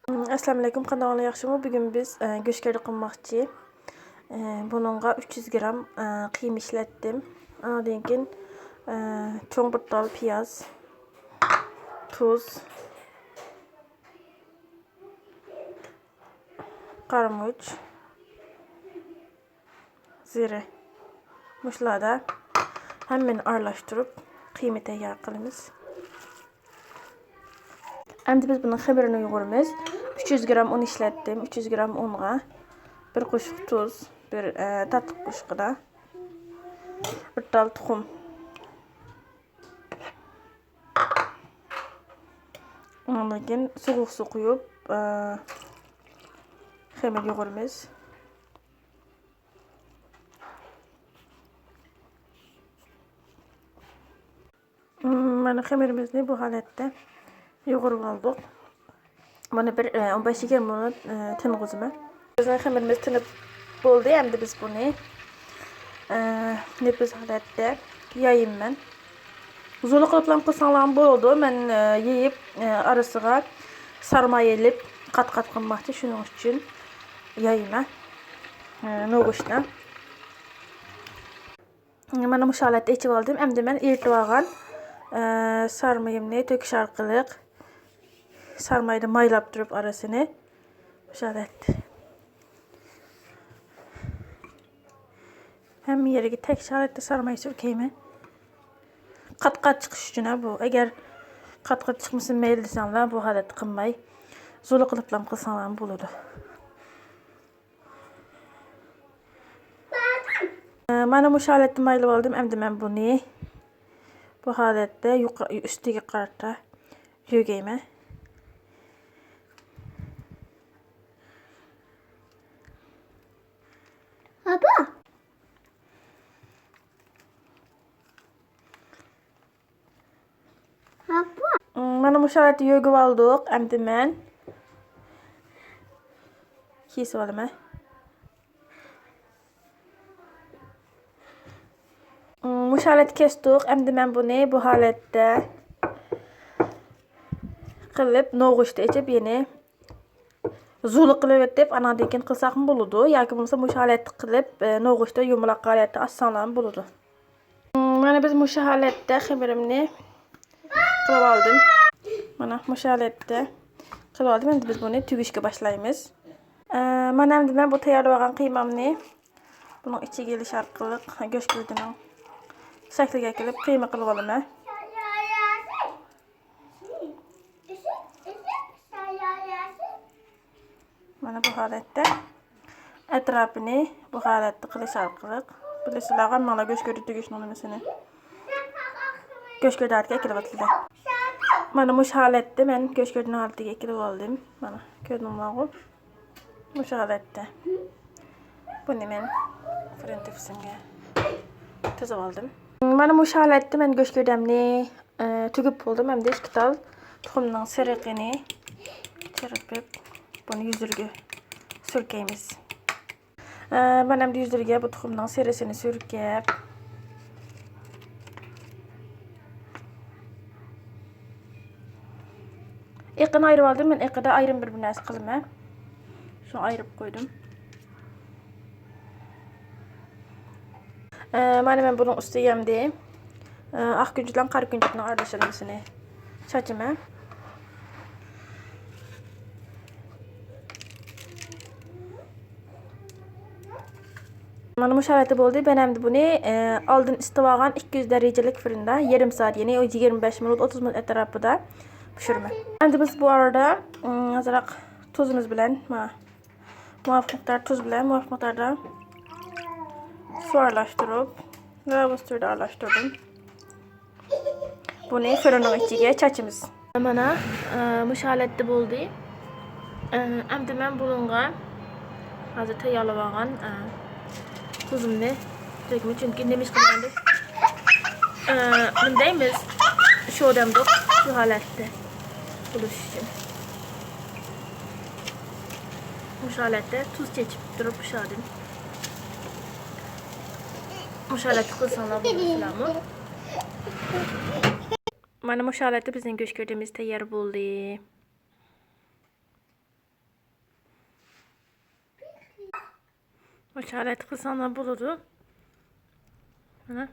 Assalamu alaykum, qanday yaxshimi? Bugun biz go'shkari qilmoqchi. Bununga 300 gram qiyma ishlatdim. Ondan keyin cho'ng bir dal piyoz, tuz, qarmuch, zira. Muşlarda hemen aralashtirib qiyma tayyor qilamiz. Endi biz bunun xamirini yoğuramiz. 300 gram un işlettim. 300 gram unga bir qoshiq tuz, bir tatlı qoshiqda bir dal tuxum. Ondan keyin soğuk su quyib xamir yoğuramiz. Mana xamirimizni bu holatda yoğurib oldik. Bunu bir 15-20 minut tinqizman. Bizning xamirimiz tinib bo'ldi. Endi biz buni nefis holatda yayayman. Uzun qilib qilsanglar bo'ladi. Men yeyib arasiga sarma elib qat-qat qilmoqchi, shuning uchun yayayman. No'g'ushdan. Mana bu holatda ichib oldim. Endi men eritib olgan sarmayımni töküş arqılıq sarmayı da maylab turib arasını holatda. Hem yeriga tek holatda sarmayı surkayman. Qat-qat chiqish uchun bu. Agar qat-qat chiqmasin mayli desanglar, bu holatda qilmay zo'la qilib qilsanglar bo'ladi. Mana bu holatda maylab oldim. Endi men buni bu holatda üstiga qarata yogayman. Aba. Mana bu holatda yogib oldik. Endi men kesib olaman. Bu holatda kesdik. Endi men buni bu holatda qilib no'g'ushda ichib yana zo'li qilib etib anadan keyin qilsaq bo'ladi. Yoki bo'lmasa bu holatda qilib no'g'ushda yumaloq holatda assanglar bo'ladi. Mana biz bu holatda xamirimni qilib oldim. Mana bu holatda qilib oldim. Endi biz buni tugishga boshlaymiz. Mana endi men bu tayyorlab olgan qiymamni buning ichiga elish orqali go'shkirdining shakliga kelib qiyma qilib olaman. Mana bu holatda atrofini bu holatda qilish orqali bilasizlar, hammalar go'shkirni tugishni nimasini go'shkirni ortiga kelib o'tdi. Mana bu holatda men go'shkirni ortiga kelib oldim. Mana ko'rdinglarmi? Bu holatda. Buni men fırın tepsimga tuzab oldim. Mana bu holatda men go'shkirdamni tugib bo'ldim. Endi 2 tal tuxumning siriqini chirib buni yuzurga surkaymiz. Men endi yuzurga bu tuxumning sirisini surkab iqini ayırib oldim. Men iqida ayrim bir narsa qilman. Şunu ayırıp koydum. Mana men bunun ustiga hamda oq kunjut bilan qora kunjutning aralashmasini chachaman. Mana bu holatda bo'ldi. Ben endi buni oldin isitib olgan 200 derecalik fırında yarım saat, ya'ni 25 minut 30 minut atrofida pishiraman. Endi biz bu arada azroq tuzimiz bilan muvafiq miqdor tuz bilan muvafiq miqdorda su aralashtirib va bu suvda aralashtirdim. Buni fırının ichiga chachimiz. Mana bu holatda bo'ldi. Endi men bunga hozir tayyorlab olgan tuzimni to'kmayman, chunki nemish qilgandik. Bundaymiz shu odamda shu holatda bo'lish uchun. Bu holatda tuz chechib turib pishirdim. Bu holatda qilsanglar bo'ladimi? Mana bu holatda bizning go'shkirimiz tayyor bo'ldi. Oşu halatı kılsanlar buludu. Mana